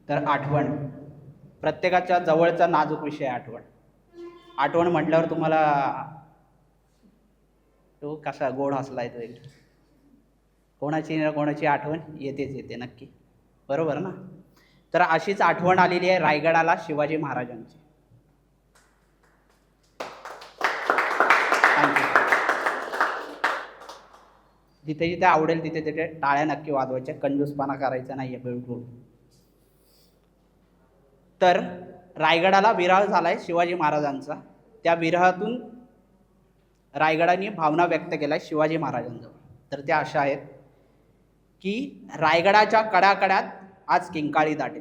तर आठवण प्रत्येकाच्या जवळचा नाजूक विषय आठवण. आठवण म्हटल्यावर तुम्हाला तो कसा गोड हसला येतो एक. कोणाची ना कोणाची आठवण येतेच येते नक्की, बरोबर ना. तर अशीच आठवण आलेली आहे रायगडाला शिवाजी महाराजांची. जिथे जिथे आवडेल तिथे तिथे टाळ्या नक्की वाजवायच्या, कंजूसपणा करायचा नाहीये बिलकुल. तर रायगडाला विरह झालाय शिवाजी महाराजांचा. त्या विरहातून रायगडाने भावना व्यक्त केल्या शिवाजी महाराजांजवळ. तर त्या अशा आहेत की रायगडाच्या कड्याकड्यात आज किंकाळी दाटली.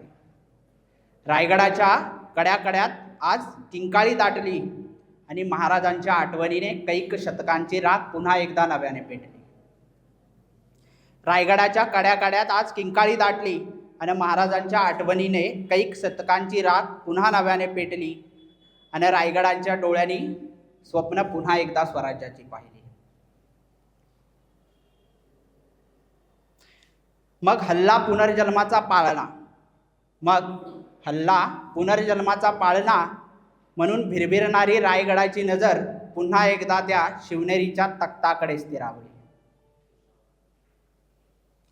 रायगडाच्या कड्याकड्यात आज किंकाळी दाटली आणि महाराजांच्या आठवणीने कैक शतकांची राख पुन्हा एकदा नव्याने पेटली. रायगडाच्या कड्याकड्यात आज किंकाळी दाटली आणि महाराजांच्या आठवणीने कैक शतकांची राख पुन्हा नव्याने पेटली आणि रायगडांच्या डोळ्यांनी स्वप्न पुन्हा एकदा स्वराज्याची पाहिली. मग हल्ला पुनर्जन्माचा पाळणा, मग हल्ला पुनर्जन्माचा पाळणा म्हणून भिरभिरणारी रायगडाची नजर पुन्हा एकदा त्या शिवनेरीच्या तख्ताकडे स्थिरावली.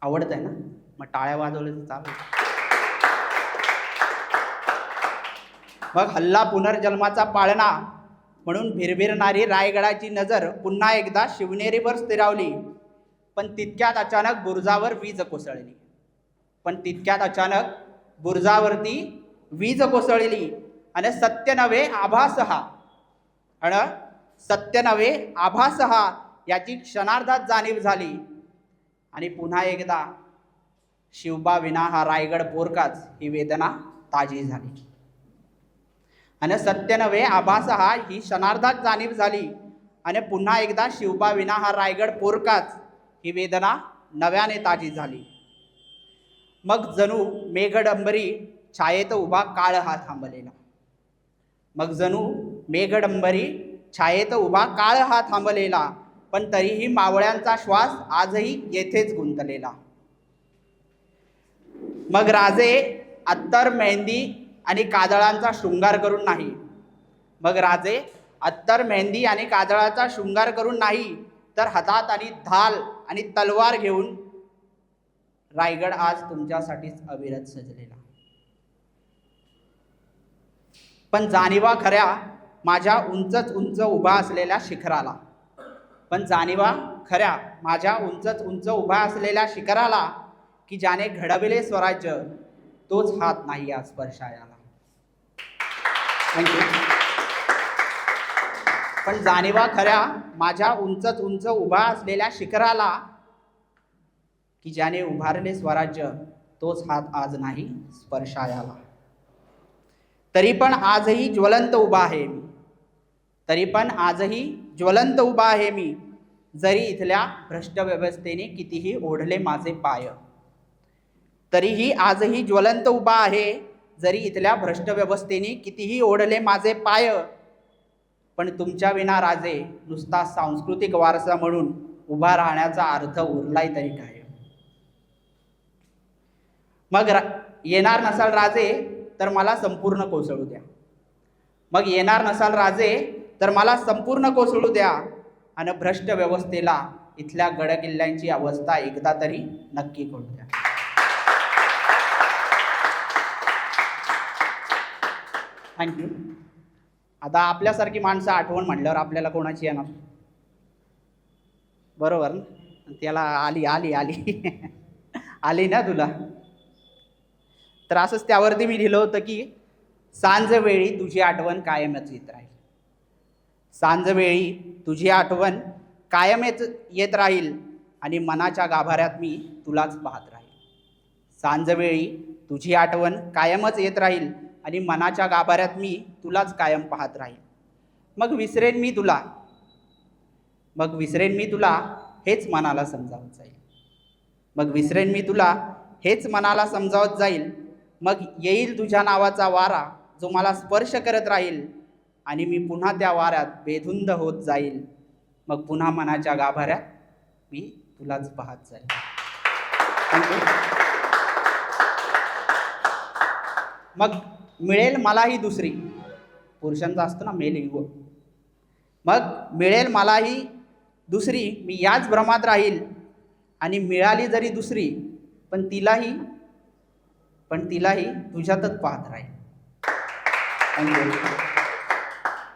आवडतंय ना, मग टाळ्या वाजवल्या तर चालेल. मग हल्ला पुनर्जन्माचा पाळणा म्हणून भिरभिरणारी रायगडाची नजर पुन्हा एकदा शिवनेरीवर स्थिरावली. पण तितक्यात अचानक बुरुजावर वीज कोसळली. पण तितक्यात अचानक बुरुजावरती वीज कोसळली आणि सत्य नव्हे आभास हा, आणि सत्य नव्हे आभास हा याची क्षणार्धात जाणीव झाली. आणि पुन्हा एकदा शिवबा विना हा रायगड पोरकाच ही वेदना ताजी झाली. आणि सत्य नव्हे आभास हा ही क्षणार्धात जाणीव झाली आणि पुन्हा एकदा शिवबा विना हा रायगड पोरकाच ही वेदना नव्याने ताजी झाली. मग जणू मेघडंबरी छायेत उभा काळ हा थांबलेला. मग जणू मेघडंबरी छायेत उभा काळ हा थांबलेला. पण तरीही मावळ्यांचा श्वास आजही येथेच गुंतलेला. मग राजे अत्तर मेहंदी आणि काजळांचा शृंगार करून नाही, मग राजे अत्तर मेहंदी आणि काजळाचा शृंगार करून नाही, तर हातात आणि ढाल आणि तलवार घेऊन रायगड आज तुमच्यासाठीच अविरत सजलेला. पण जाणीवा खऱ्या माझ्या उंचच उंच उभा असलेल्या शिखराला, पण जाणीवा खऱ्या माझ्या उंचच उंच उभा असलेल्या शिखराला, की ज्याने घडविले स्वराज्य तोच हात नाही आज स्पर्शायाला. थँक्यू. पण जाणीवा खऱ्या माझ्या उंचच उंच उभा असलेल्या शिखराला, की ज्याने उभारले स्वराज्य तोच हात आज नाही स्पर्शायाला. तरी पण आजही ज्वलंत उभा आहे मी, तरी पण आजही ज्वलंत उभा आहे मी, जरी इथल्या भ्रष्ट व्यवस्थेने कितीही ओढले माझे पाय. तरीही आजही ज्वलंत उभा आहे, जरी इथल्या भ्रष्ट व्यवस्थेने कितीही ओढले माझे पाय. पण तुमच्या विना राजे नुसता सांस्कृतिक वारसा म्हणून उभा राहण्याचा अर्थ उरलाय तरी काय. मग येणार नसाल राजे तर मला संपूर्ण कोसळू द्या. मग येणार नसाल राजे तर मला संपूर्ण कोसळू द्या आणि भ्रष्ट व्यवस्थेला इथल्या गडकिल्ल्यांची अवस्था एकदा तरी नक्की कळू द्या. थँक्यू. आता आपल्यासारखी माणसं आठवण म्हटल्यावर आपल्याला कोणाची येणार, बरोबर ना. त्याला आली आली आली आली ना तुला. तर असंच त्यावरती मी लिहिलं होतं की सांजवेळी तुझी आठवण कायमच येत राहील. सांजवेळी तुझी आठवण कायमच येत राहील आणि मनाच्या गाभाऱ्यात मी तुलाच पाहत राहील. सांजवेळी तुझी आठवण कायमच येत राहील आणि मनाच्या गाभाऱ्यात मी तुलाच कायम पाहत राहील. मग विसरेन मी तुला, मग विसरेन मी तुला हेच मनाला समजावत जाईल. मग विसरेन मी तुला हेच मनाला समजावत जाईल. मग येईल तुझ्या नावाचा वारा जो मला स्पर्श करत राहील आणि मी पुन्हा त्या वाऱ्यात बेधुंद होत जाईल. मग पुन्हा मनाच्या गाभाऱ्यात मी तुलाच पाहत जाईल. थँक्यू. मग मिळेल मलाही दुसरी, पुरुषांचा असतो ना मेल इगो, मग मिळेल मलाही दुसरी, मी याच भ्रमात राहील, आणि मिळाली जरी दुसरी पण तिलाही तुझ्यातच पाहत राहील.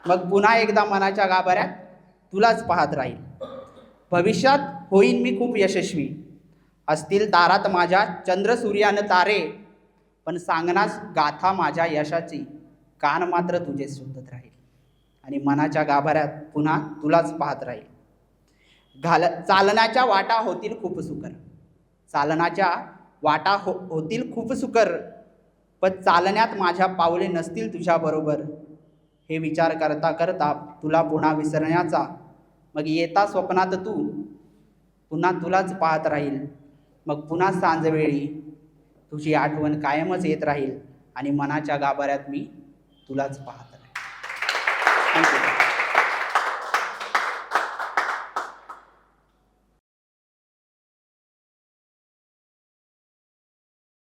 मग पुन्हा एकदा मनाच्या गाभाऱ्यात तुलाच पाहत राहील. भविष्यात होईन मी खूप यशस्वी, असतील दारात माझ्या चंद्र सूर्यानं तारे, पण सांगणास गाथा माझ्या यशाची, कान मात्र तुझे शोधत राहील. आणि मनाच्या गाभाऱ्यात पुन्हा तुलाच पाहत राहील. चालण्याच्या वाटा होतील खूप सुकर, चालण्याच्या वाटा होतील खूप सुकर, पण चालण्यात माझ्या पावले नसतील तुझ्याबरोबर. हे विचार करता करता तुला पुन्हा विसरण्याचा, मग येता स्वप्नात तू पुन्हा तुलाच पाहत राहील. मग पुन्हा सांजवेळी तुझी आठवण कायमच येत राहील, आणि मनाच्या गाभाऱ्यात मी तुलाच पाहत राहील. थँक्यू.